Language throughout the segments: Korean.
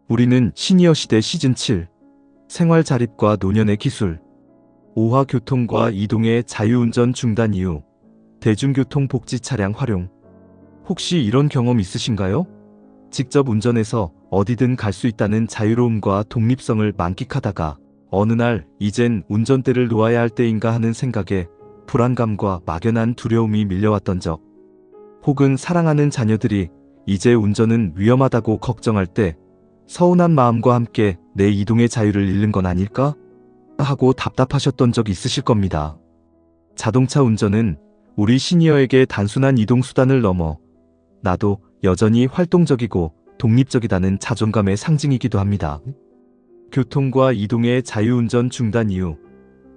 우리는 시니어 시대 시즌 7 생활 자립과 노년의 기술 5화 교통과 이동의 자유운전 중단 이후 대중교통 복지 차량 활용. 혹시 이런 경험 있으신가요? 직접 운전해서 어디든 갈 수 있다는 자유로움과 독립성을 만끽하다가 어느 날 이젠 운전대를 놓아야 할 때인가 하는 생각에 불안감과 막연한 두려움이 밀려왔던 적. 혹은 사랑하는 자녀들이 이제 운전은 위험하다고 걱정할 때 서운한 마음과 함께 내 이동의 자유를 잃는 건 아닐까? 하고 답답하셨던 적 있으실 겁니다. 자동차 운전은 우리 시니어에게 단순한 이동수단을 넘어 나도 여전히 활동적이고 독립적이다는 자존감의 상징이기도 합니다. 교통과 이동의 자유운전 중단 이후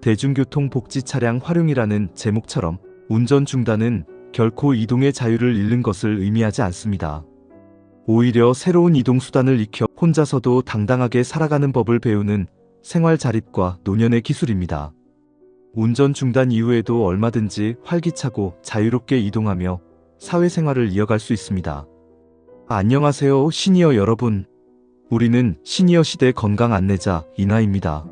대중교통 복지 차량 활용이라는 제목처럼 운전 중단은 결코 이동의 자유를 잃는 것을 의미하지 않습니다. 오히려 새로운 이동수단을 익혀 혼자서도 당당하게 살아가는 법을 배우는 생활 자립과 노년의 기술입니다. 운전 중단 이후에도 얼마든지 활기차고 자유롭게 이동하며 사회생활을 이어갈 수 있습니다. 안녕하세요, 시니어 여러분. 우리는 시니어 시대 건강 안내자 이나입니다.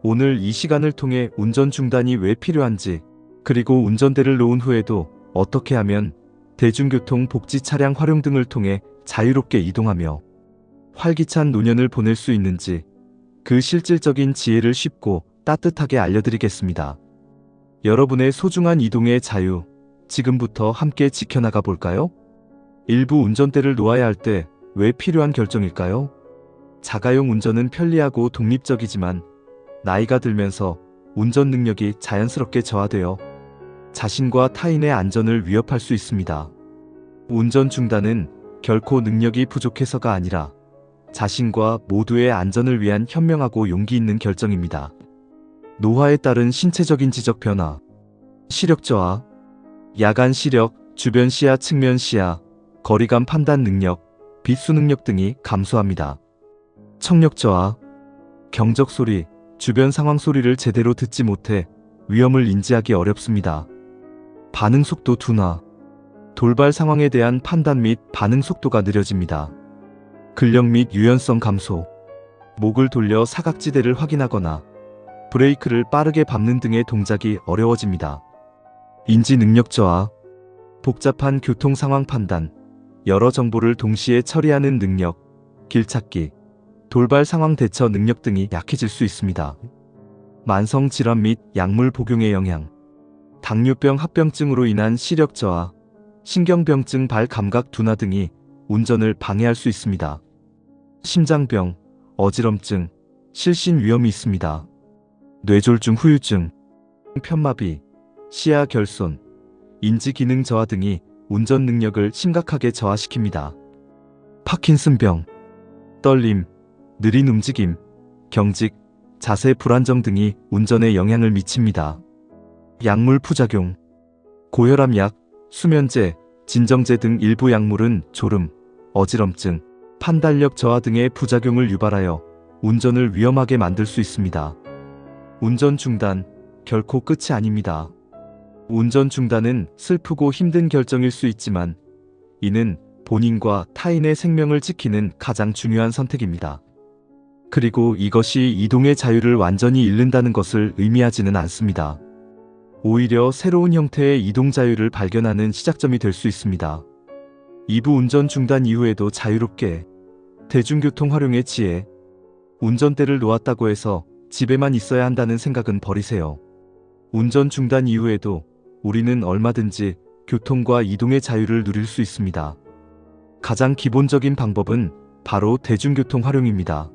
오늘 이 시간을 통해 운전 중단이 왜 필요한지, 그리고 운전대를 놓은 후에도 어떻게 하면 대중교통 복지 차량 활용 등을 통해 자유롭게 이동하며 활기찬 노년을 보낼 수 있는지 그 실질적인 지혜를 쉽고 따뜻하게 알려드리겠습니다. 여러분의 소중한 이동의 자유, 지금부터 함께 지켜나가 볼까요? 일부 운전대를 놓아야 할 때 왜 필요한 결정일까요? 자가용 운전은 편리하고 독립적이지만 나이가 들면서 운전 능력이 자연스럽게 저하되어 자신과 타인의 안전을 위협할 수 있습니다. 운전 중단은 결코 능력이 부족해서가 아니라 자신과 모두의 안전을 위한 현명하고 용기 있는 결정입니다. 노화에 따른 신체적인 지적 변화, 시력 저하, 야간 시력, 주변 시야, 측면 시야, 거리감 판단 능력, 비수 능력 등이 감소합니다. 청력 저하, 경적 소리, 주변 상황 소리를 제대로 듣지 못해 위험을 인지하기 어렵습니다. 반응 속도 둔화, 돌발 상황에 대한 판단 및 반응 속도가 느려집니다. 근력 및 유연성 감소, 목을 돌려 사각지대를 확인하거나 브레이크를 빠르게 밟는 등의 동작이 어려워집니다. 인지 능력 저하, 복잡한 교통 상황 판단, 여러 정보를 동시에 처리하는 능력, 길찾기, 돌발 상황 대처 능력 등이 약해질 수 있습니다. 만성 질환 및 약물 복용의 영향, 당뇨병 합병증으로 인한 시력 저하, 신경병증 발 감각 둔화 등이 운전을 방해할 수 있습니다. 심장병, 어지럼증, 실신 위험이 있습니다. 뇌졸중 후유증, 편마비, 시야 결손, 인지 기능 저하 등이 운전 능력을 심각하게 저하시킵니다. 파킨슨병, 떨림, 느린 움직임, 경직, 자세 불안정 등이 운전에 영향을 미칩니다. 약물 부작용, 고혈압 약, 수면제, 진정제 등 일부 약물은 졸음, 어지럼증, 판단력 저하 등의 부작용을 유발하여 운전을 위험하게 만들 수 있습니다. 운전 중단, 결코 끝이 아닙니다. 운전 중단은 슬프고 힘든 결정일 수 있지만 이는 본인과 타인의 생명을 지키는 가장 중요한 선택입니다. 그리고 이것이 이동의 자유를 완전히 잃는다는 것을 의미하지는 않습니다. 오히려 새로운 형태의 이동 자유를 발견하는 시작점이 될 수 있습니다. 2부 운전 중단 이후에도 자유롭게 대중교통 활용의 지혜. 운전대를 놓았다고 해서 집에만 있어야 한다는 생각은 버리세요. 운전 중단 이후에도 우리는 얼마든지 교통과 이동의 자유를 누릴 수 있습니다. 가장 기본적인 방법은 바로 대중교통 활용입니다.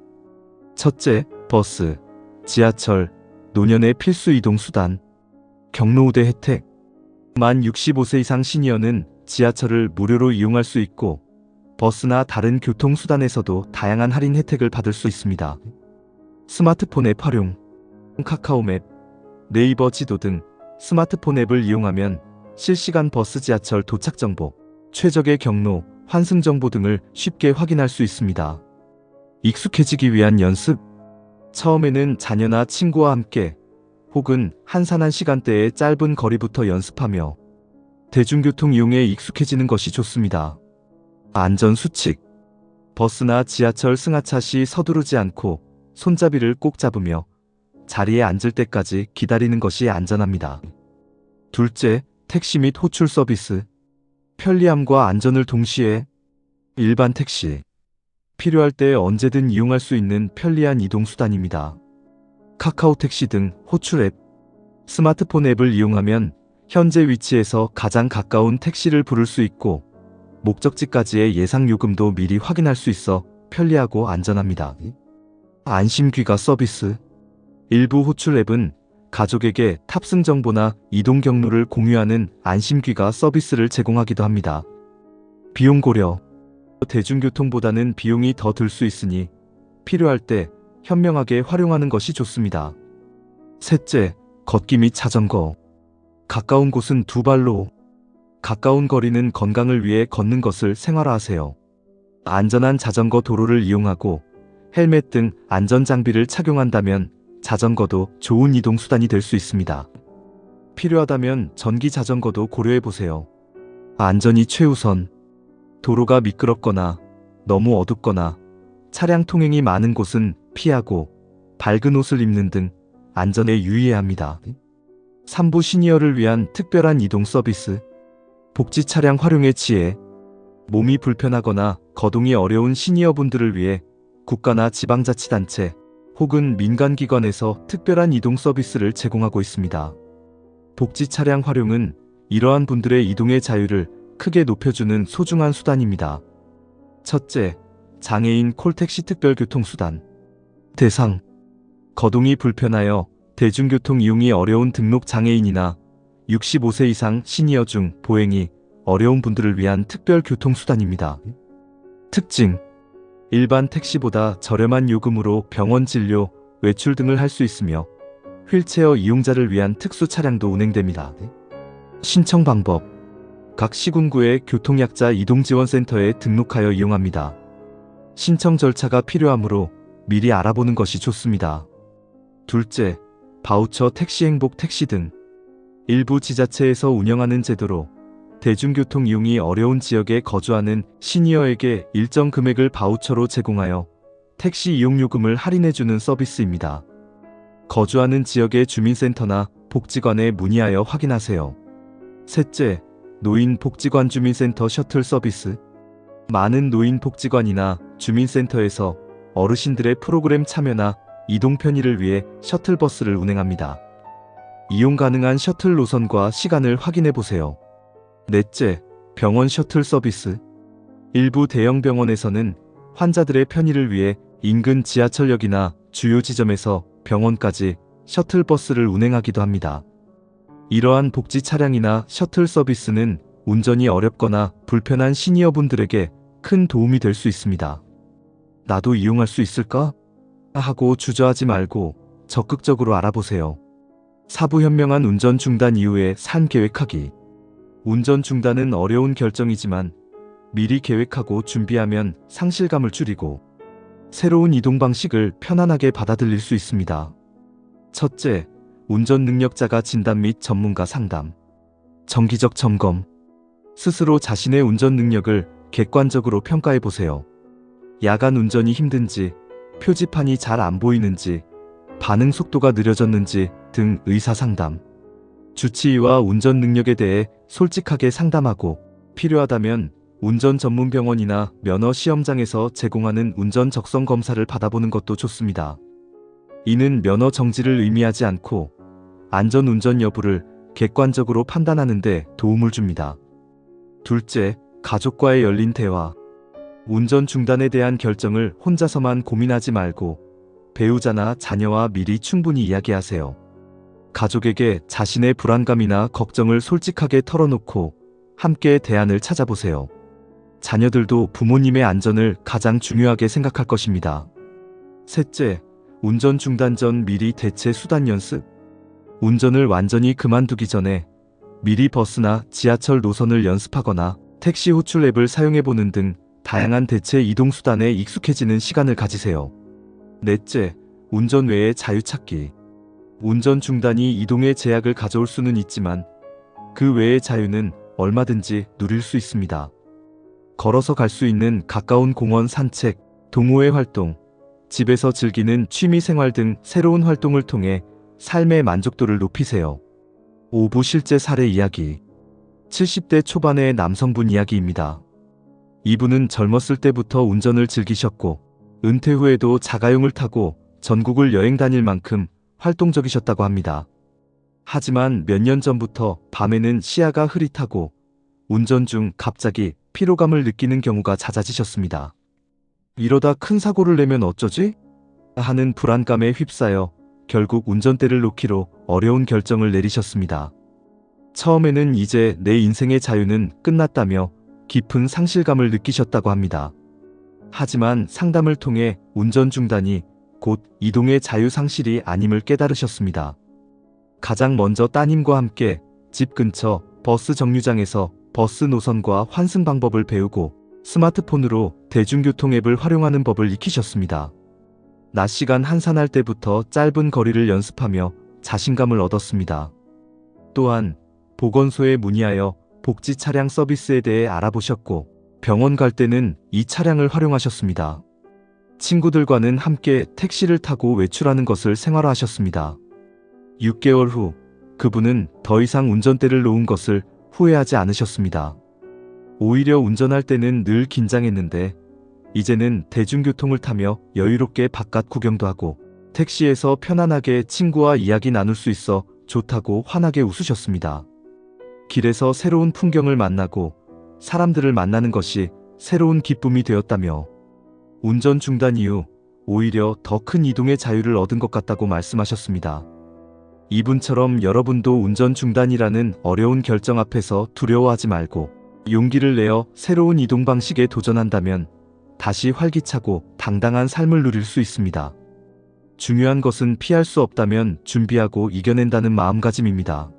첫째, 버스, 지하철, 노년의 필수 이동수단. 경로 우대 혜택. 만 65세 이상 시니어는 지하철을 무료로 이용할 수 있고 버스나 다른 교통수단에서도 다양한 할인 혜택을 받을 수 있습니다. 스마트폰 앱 활용. 카카오맵, 네이버 지도 등 스마트폰 앱을 이용하면 실시간 버스 지하철 도착 정보, 최적의 경로, 환승 정보 등을 쉽게 확인할 수 있습니다. 익숙해지기 위한 연습. 처음에는 자녀나 친구와 함께 혹은 한산한 시간대의 짧은 거리부터 연습하며 대중교통 이용에 익숙해지는 것이 좋습니다. 안전수칙. 버스나 지하철 승하차 시 서두르지 않고 손잡이를 꼭 잡으며 자리에 앉을 때까지 기다리는 것이 안전합니다. 둘째, 택시 및 호출 서비스. 편리함과 안전을 동시에. 일반 택시. 필요할 때 언제든 이용할 수 있는 편리한 이동수단입니다. 카카오 택시 등 호출 앱. 스마트폰 앱을 이용하면 현재 위치에서 가장 가까운 택시를 부를 수 있고 목적지까지의 예상 요금도 미리 확인할 수 있어 편리하고 안전합니다. 안심 귀가 서비스. 일부 호출 앱은 가족에게 탑승 정보나 이동 경로를 공유하는 안심 귀가 서비스를 제공하기도 합니다. 비용 고려. 대중교통보다는 비용이 더 들 수 있으니 필요할 때 현명하게 활용하는 것이 좋습니다. 셋째, 걷기 및 자전거. 가까운 곳은 두 발로. 가까운 거리는 건강을 위해 걷는 것을 생활화하세요. 안전한 자전거 도로를 이용하고 헬멧 등 안전장비를 착용한다면 자전거도 좋은 이동수단이 될 수 있습니다. 필요하다면 전기 자전거도 고려해보세요. 안전이 최우선. 도로가 미끄럽거나 너무 어둡거나 차량 통행이 많은 곳은 피하고 밝은 옷을 입는 등 안전에 유의해야 합니다. 3부 시니어를 위한 특별한 이동 서비스. 복지 차량 활용의 지혜. 몸이 불편하거나 거동이 어려운 시니어분들을 위해 국가나 지방자치단체 혹은 민간기관에서 특별한 이동 서비스를 제공하고 있습니다. 복지 차량 활용은 이러한 분들의 이동의 자유를 크게 높여주는 소중한 수단입니다. 첫째, 장애인 콜택시 특별교통수단. 대상. 거동이 불편하여 대중교통 이용이 어려운 등록 장애인이나 65세 이상 시니어 중 보행이 어려운 분들을 위한 특별교통수단입니다. 특징. 일반 택시보다 저렴한 요금으로 병원 진료, 외출 등을 할 수 있으며 휠체어 이용자를 위한 특수 차량도 운행됩니다. 신청 방법. 각 시군구의 교통약자 이동지원센터에 등록하여 이용합니다. 신청 절차가 필요하므로 미리 알아보는 것이 좋습니다. 둘째, 바우처 택시 행복 택시 등. 일부 지자체에서 운영하는 제도로 대중교통 이용이 어려운 지역에 거주하는 시니어에게 일정 금액을 바우처로 제공하여 택시 이용요금을 할인해주는 서비스입니다. 거주하는 지역의 주민센터나 복지관에 문의하여 확인하세요. 셋째, 노인복지관 주민센터 셔틀 서비스. 많은 노인복지관이나 주민센터에서 어르신들의 프로그램 참여나 이동 편의를 위해 셔틀버스를 운행합니다. 이용 가능한 셔틀 노선과 시간을 확인해보세요. 넷째, 병원 셔틀 서비스. 일부 대형 병원에서는 환자들의 편의를 위해 인근 지하철역이나 주요 지점에서 병원까지 셔틀버스를 운행하기도 합니다. 이러한 복지 차량이나 셔틀 서비스는 운전이 어렵거나 불편한 시니어분들에게 큰 도움이 될 수 있습니다. 나도 이용할 수 있을까? 하고 주저하지 말고 적극적으로 알아보세요. 4부 현명한 운전 중단 이후의 삶 계획하기. 운전 중단은 어려운 결정이지만 미리 계획하고 준비하면 상실감을 줄이고 새로운 이동 방식을 편안하게 받아들일 수 있습니다. 첫째, 운전 능력자가 진단 및 전문가 상담. 정기적 점검. 스스로 자신의 운전 능력을 객관적으로 평가해 보세요. 야간 운전이 힘든지, 표지판이 잘 안 보이는지, 반응 속도가 느려졌는지 등 의사 상담. 주치의와 운전 능력에 대해 솔직하게 상담하고 필요하다면 운전 전문 병원이나 면허 시험장에서 제공하는 운전 적성 검사를 받아보는 것도 좋습니다. 이는 면허 정지를 의미하지 않고 안전 운전 여부를 객관적으로 판단하는 데 도움을 줍니다. 둘째, 가족과의 열린 대화. 운전 중단에 대한 결정을 혼자서만 고민하지 말고 배우자나 자녀와 미리 충분히 이야기하세요. 가족에게 자신의 불안감이나 걱정을 솔직하게 털어놓고 함께 대안을 찾아보세요. 자녀들도 부모님의 안전을 가장 중요하게 생각할 것입니다. 셋째, 운전 중단 전 미리 대체 수단 연습. 운전을 완전히 그만두기 전에 미리 버스나 지하철 노선을 연습하거나 택시 호출 앱을 사용해보는 등 다양한 대체 이동수단에 익숙해지는 시간을 가지세요. 넷째, 운전 외의 자유 찾기. 운전 중단이 이동에 제약을 가져올 수는 있지만 그 외의 자유는 얼마든지 누릴 수 있습니다. 걸어서 갈 수 있는 가까운 공원 산책, 동호회 활동, 집에서 즐기는 취미 생활 등 새로운 활동을 통해 삶의 만족도를 높이세요. 5부 실제 사례 이야기. 70대 초반의 남성분 이야기입니다. 이분은 젊었을 때부터 운전을 즐기셨고 은퇴 후에도 자가용을 타고 전국을 여행 다닐 만큼 활동적이셨다고 합니다. 하지만 몇 년 전부터 밤에는 시야가 흐릿하고 운전 중 갑자기 피로감을 느끼는 경우가 잦아지셨습니다. 이러다 큰 사고를 내면 어쩌지? 하는 불안감에 휩싸여 결국 운전대를 놓기로 어려운 결정을 내리셨습니다. 처음에는 이제 내 인생의 자유는 끝났다며 깊은 상실감을 느끼셨다고 합니다. 하지만 상담을 통해 운전 중단이 곧 이동의 자유 상실이 아님을 깨달으셨습니다. 가장 먼저 따님과 함께 집 근처 버스 정류장에서 버스 노선과 환승 방법을 배우고 스마트폰으로 대중교통 앱을 활용하는 법을 익히셨습니다. 낮 시간 한산할 때부터 짧은 거리를 연습하며 자신감을 얻었습니다. 또한 보건소에 문의하여 복지 차량 서비스에 대해 알아보셨고 병원 갈 때는 이 차량을 활용하셨습니다. 친구들과는 함께 택시를 타고 외출하는 것을 생활화하셨습니다. 6개월 후 그분은 더 이상 운전대를 놓은 것을 후회하지 않으셨습니다. 오히려 운전할 때는 늘 긴장했는데 이제는 대중교통을 타며 여유롭게 바깥 구경도 하고 택시에서 편안하게 친구와 이야기 나눌 수 있어 좋다고 환하게 웃으셨습니다. 길에서 새로운 풍경을 만나고 사람들을 만나는 것이 새로운 기쁨이 되었다며 운전 중단 이후 오히려 더 큰 이동의 자유를 얻은 것 같다고 말씀하셨습니다. 이분처럼 여러분도 운전 중단이라는 어려운 결정 앞에서 두려워하지 말고 용기를 내어 새로운 이동 방식에 도전한다면 다시 활기차고 당당한 삶을 누릴 수 있습니다. 중요한 것은 피할 수 없다면 준비하고 이겨낸다는 마음가짐입니다.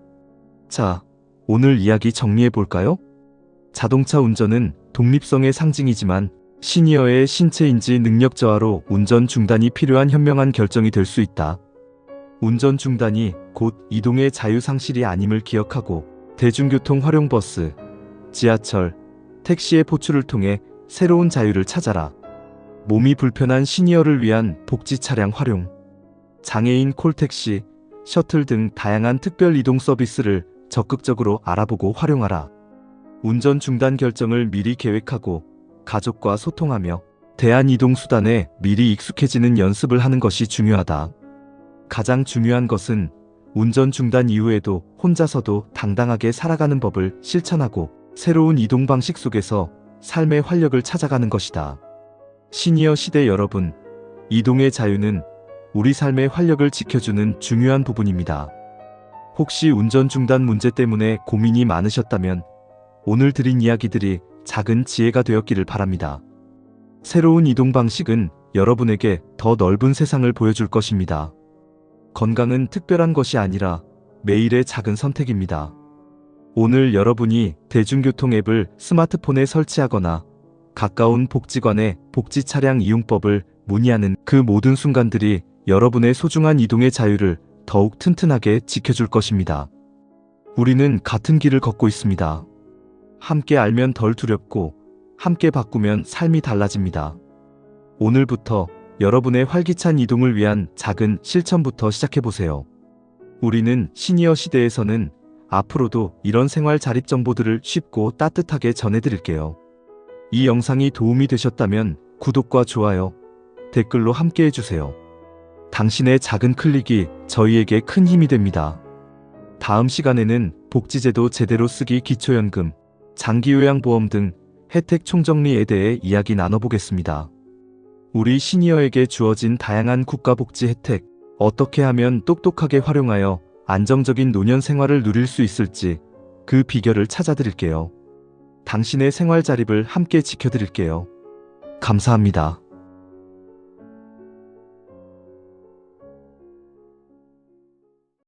자, 오늘 이야기 정리해 볼까요? 자동차 운전은 독립성의 상징이지만 시니어의 신체인지 능력 저하로 운전 중단이 필요한 현명한 결정이 될 수 있다. 운전 중단이 곧 이동의 자유 상실이 아님을 기억하고 대중교통 활용 버스, 지하철, 택시의 포출을 통해 새로운 자유를 찾아라. 몸이 불편한 시니어를 위한 복지 차량 활용, 장애인 콜택시, 셔틀 등 다양한 특별 이동 서비스를 적극적으로 알아보고 활용하라. 운전 중단 결정을 미리 계획하고 가족과 소통하며 대한이동수단에 미리 익숙해지는 연습을 하는 것이 중요하다. 가장 중요한 것은 운전 중단 이후에도 혼자서도 당당하게 살아가는 법을 실천하고 새로운 이동 방식 속에서 삶의 활력을 찾아가는 것이다. 시니어 시대 여러분, 이동의 자유는 우리 삶의 활력을 지켜주는 중요한 부분입니다. 혹시 운전 중단 문제 때문에 고민이 많으셨다면 오늘 드린 이야기들이 작은 지혜가 되었기를 바랍니다. 새로운 이동 방식은 여러분에게 더 넓은 세상을 보여줄 것입니다. 건강은 특별한 것이 아니라 매일의 작은 선택입니다. 오늘 여러분이 대중교통 앱을 스마트폰에 설치하거나 가까운 복지관의 복지 차량 이용법을 문의하는 그 모든 순간들이 여러분의 소중한 이동의 자유를 더욱 튼튼하게 지켜줄 것입니다. 우리는 같은 길을 걷고 있습니다. 함께 알면 덜 두렵고 함께 바꾸면 삶이 달라집니다. 오늘부터 여러분의 활기찬 이동을 위한 작은 실천부터 시작해보세요. 우리는 시니어 시대에서는 앞으로도 이런 생활 자립 정보들을 쉽고 따뜻하게 전해드릴게요. 이 영상이 도움이 되셨다면 구독과 좋아요, 댓글로 함께 해주세요. 당신의 작은 클릭이 저희에게 큰 힘이 됩니다. 다음 시간에는 복지제도 제대로 쓰기 기초연금, 장기요양보험 등 혜택 총정리에 대해 이야기 나눠보겠습니다. 우리 시니어에게 주어진 다양한 국가복지 혜택, 어떻게 하면 똑똑하게 활용하여 안정적인 노년 생활을 누릴 수 있을지 그 비결을 찾아드릴게요. 당신의 생활 자립을 함께 지켜드릴게요. 감사합니다.